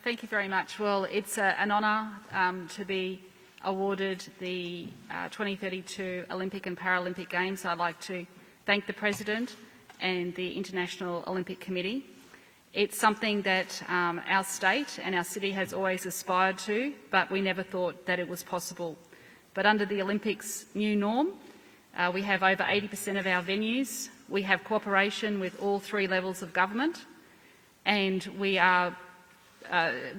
Thank you very much. Well, it's an honour to be awarded the 2032 Olympic and Paralympic Games. I'd like to thank the President and the International Olympic Committee. It's something that our state and our city has always aspired to, but we never thought that it was possible. But under the Olympics' new norm, we have over 80% of our venues. We have cooperation with all three levels of government, and we are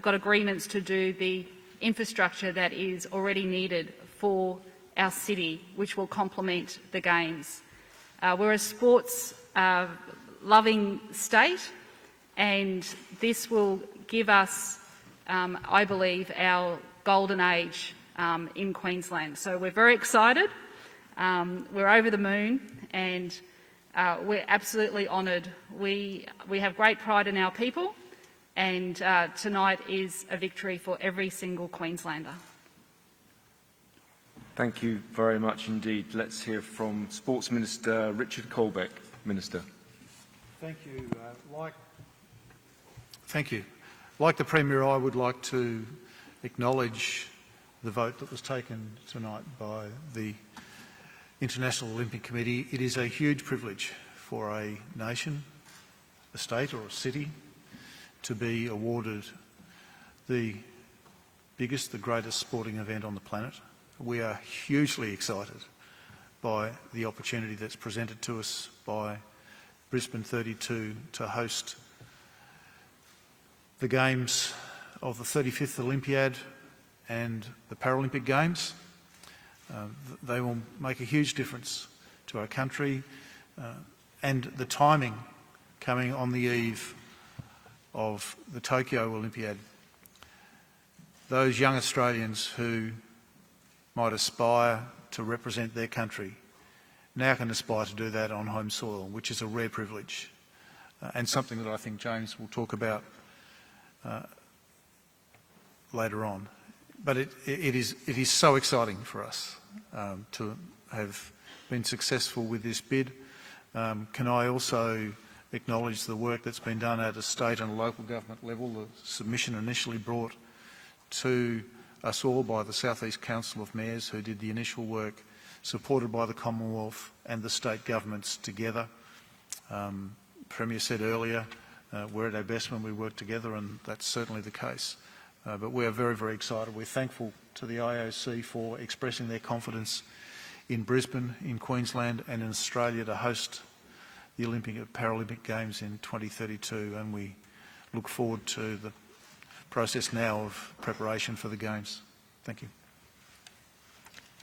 got agreements to do the infrastructure that is already needed for our city, which will complement the Games. We're a sports loving state, and this will give us, I believe, our golden age in Queensland. So we're very excited. We're over the moon, and we're absolutely honoured. We have great pride in our people, and tonight is a victory for every single Queenslander. Thank you very much indeed. Let's hear from Sports Minister Richard Colbeck. Minister. Thank you. Like the Premier, I would like to acknowledge the vote that was taken tonight by the International Olympic Committee. It is a huge privilege for a nation, a state or a city to be awarded the biggest, the greatest sporting event on the planet. We are hugely excited by the opportunity that's presented to us by Brisbane 32 to host the Games of the 35th Olympiad and the Paralympic Games. They will make a huge difference to our country, and the timing coming on the eve of the Tokyo Olympiad. Those young Australians who might aspire to represent their country now can aspire to do that on home soil, which is a rare privilege, and something that I think James will talk about later on. But it is so exciting for us to have been successful with this bid. Can I also acknowledge the work that's been done at a state and local government level? The submission initially brought to us all by the South East Council of Mayors, who did the initial work, supported by the Commonwealth and the state governments together. Premier said earlier, we're at our best when we work together, and that's certainly the case. But we are very, very excited. We're thankful to the IOC for expressing their confidence in Brisbane, in Queensland and in Australia to host the Olympic and Paralympic Games in 2032, and we look forward to the process now of preparation for the Games. Thank you.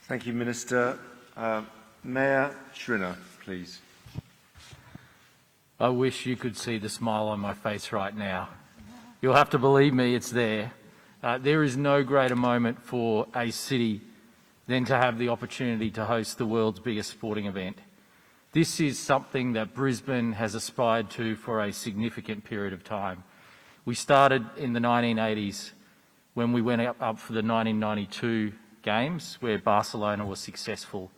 Thank you, Minister. Mayor Schrinner, please. I wish you could see the smile on my face right now. You'll have to believe me, it's there. There is no greater moment for a city than to have the opportunity to host the world's biggest sporting event. This is something that Brisbane has aspired to for a significant period of time. We started in the 1980s when we went up for the 1992 Games, where Barcelona was successful.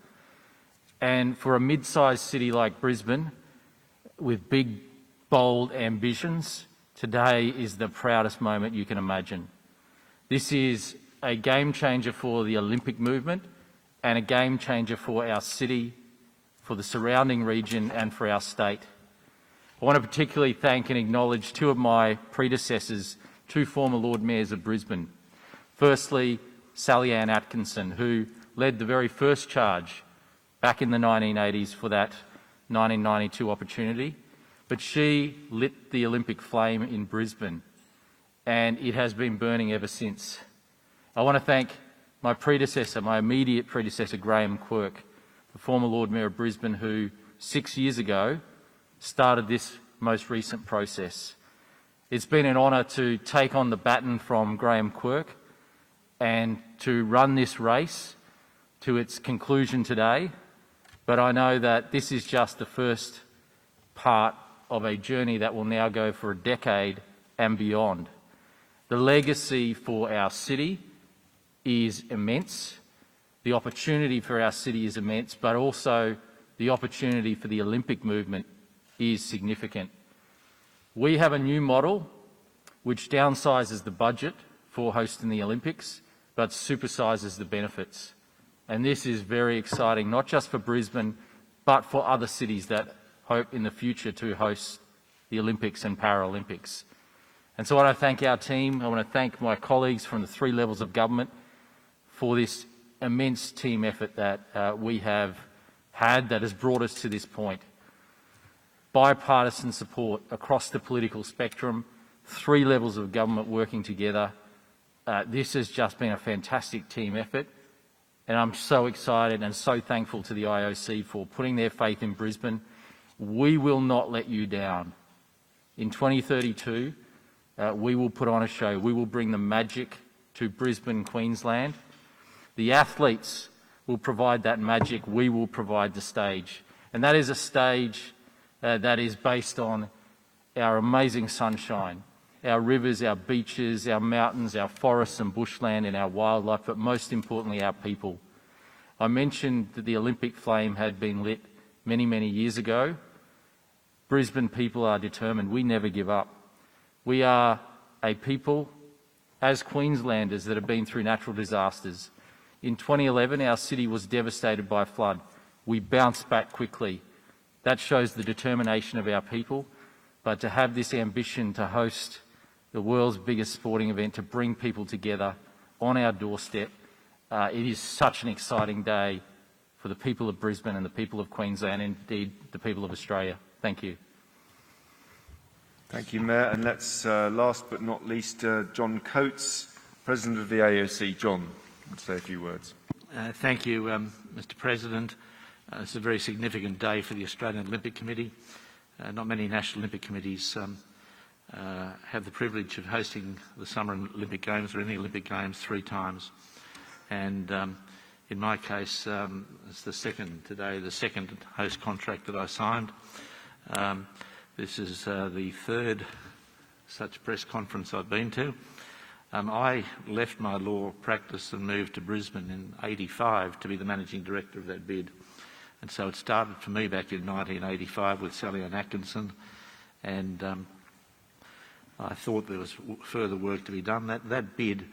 And for a mid-sized city like Brisbane, with big, bold ambitions, today is the proudest moment you can imagine. This is a game changer for the Olympic movement and a game changer for our city, for the surrounding region and for our state. I want to particularly thank and acknowledge two of my predecessors, two former Lord Mayors of Brisbane. Firstly, Sally Ann Atkinson, who led the very first charge back in the 1980s for that 1992 opportunity, but she lit the Olympic flame in Brisbane, and it has been burning ever since. I want to thank my predecessor, my immediate predecessor, Graham Quirk, the former Lord Mayor of Brisbane, who 6 years ago started this most recent process. It's been an honour to take on the baton from Graham Quirk and to run this race to its conclusion today, but I know that this is just the first part of a journey that will now go for a decade and beyond. The legacy for our city is immense. The opportunity for our city is immense, but also the opportunity for the Olympic movement is significant. We have a new model which downsizes the budget for hosting the Olympics, but supersises the benefits. And this is very exciting, not just for Brisbane, but for other cities that hope in the future to host the Olympics and Paralympics. And so I want to thank our team. I want to thank my colleagues from the 3 levels of government for this immense team effort that we have had that has brought us to this point. Bipartisan support across the political spectrum, 3 levels of government working together. This has just been a fantastic team effort, and I'm so excited and so thankful to the IOC for putting their faith in Brisbane. We will not let you down. In 2032, we will put on a show. We will bring the magic to Brisbane, Queensland. The athletes will provide that magic. We will provide the stage. And that is a stage that is based on our amazing sunshine, our rivers, our beaches, our mountains, our forests and bushland and our wildlife, but most importantly, our people. I mentioned that the Olympic flame had been lit many, many years ago. Brisbane people are determined. We never give up. We are a people, as Queenslanders, that have been through natural disasters. In 2011, our city was devastated by a flood. We bounced back quickly. That shows the determination of our people. But to have this ambition to host the world's biggest sporting event, to bring people together on our doorstep, it is such an exciting day for the people of Brisbane and the people of Queensland, and indeed the people of Australia. Thank you. Thank you, Mayor. And let's, last but not least, John Coates, President of the AOC. John, say a few words. Thank you, Mr. President. It's a very significant day for the Australian Olympic Committee. Not many national Olympic committees have the privilege of hosting the Summer Olympic Games or any Olympic Games 3 times. And in my case, it's the second host contract that I signed. This is the 3rd such press conference I've been to. I left my law practice and moved to Brisbane in '85 to be the managing director of that bid. And so it started for me back in 1985 with Sally Ann Atkinson, and I thought there was further work to be done. That bid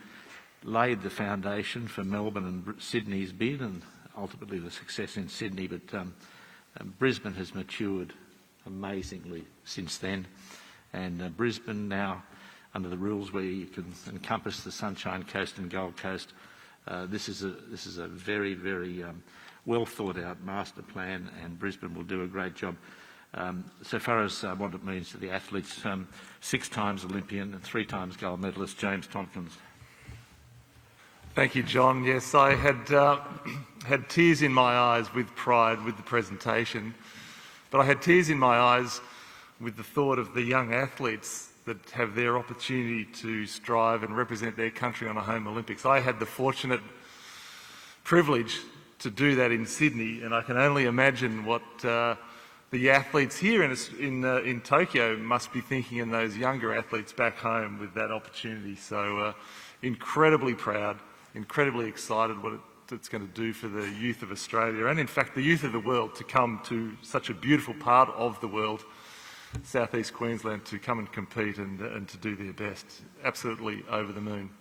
laid the foundation for Melbourne and Sydney's bid, and ultimately the success in Sydney, but Brisbane has matured amazingly since then, and Brisbane now, under the rules where you can encompass the Sunshine Coast and Gold Coast, this is a very, very well thought out master plan, and Brisbane will do a great job. So far as what it means to the athletes, 6 times Olympian and 3 times gold medalist James Tomkins. Thank you, John. Yes, I had tears in my eyes with pride with the presentation, but I had tears in my eyes with the thought of the young athletes that have their opportunity to strive and represent their country on a home Olympics. I had the fortunate privilege to do that in Sydney, and I can only imagine what the athletes here in Tokyo must be thinking, and those younger athletes back home with that opportunity. So incredibly proud, incredibly excited what it's going to do for the youth of Australia and in fact the youth of the world to come to such a beautiful part of the world, South East Queensland, to come and compete and to do their best. Absolutely over the moon.